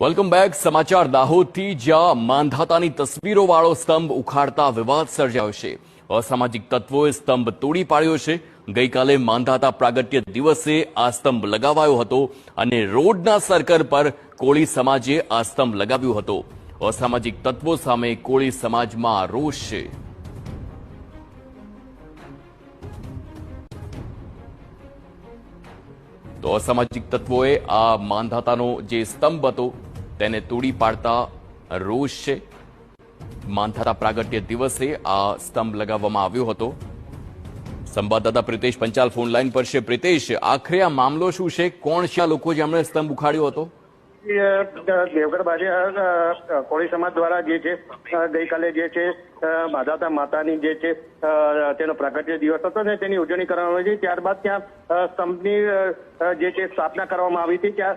Welcome back. સમાચાર દાહોદથી, જ્યાં માંધાતાની તસવીરો વાળો સ્તંભ ઉખાડતા વિવાદ સર્જાયો છે. અસામાજિક તત્વોએ સ્તંભ તોડી પાડ્યો છે. ગઈકાલે માંધાતા પ્રાગટ્ય દિવસે આ સ્તંભ લગાવાયો હતો અને રોડના સર્કલ પર કોળી સમાજે આ સ્તંભ લગાવ્યો હતો. અસામાજિક તત્વો સામે કોળી સમાજમાં રોષ છે. તો અસામાજિક તત્વોએ આ માંધાતાનો જે સ્તંભ હતો તેને તોડી પાડતા રોષ છે. માંધાતા પ્રાગટ્ય દિવસે આ સ્તંભ લગાવવામાં આવ્યો હતો. સંવાદદાતા પ્રિતેશ પંચાલ ફોન લાઈન પર છે. પ્રિતેશ, આખરે આ મામલો શું છે? કોણ છે આ લોકો જેમણે સ્તંભ ઉખાડ્યો હતો? દેવગઢ બાજે કોળી સમાજ દ્વારા જે છે ગઈકાલે જે છે માંધાતા માતાની જે છે તેનો પ્રાગટ્ય દિવસ હતો ને તેની ઉજવણી કરવામાં આવી હતી. ત્યારબાદ ત્યાં સ્તંભની જે છે સ્થાપના કરવામાં આવી હતી. ત્યાં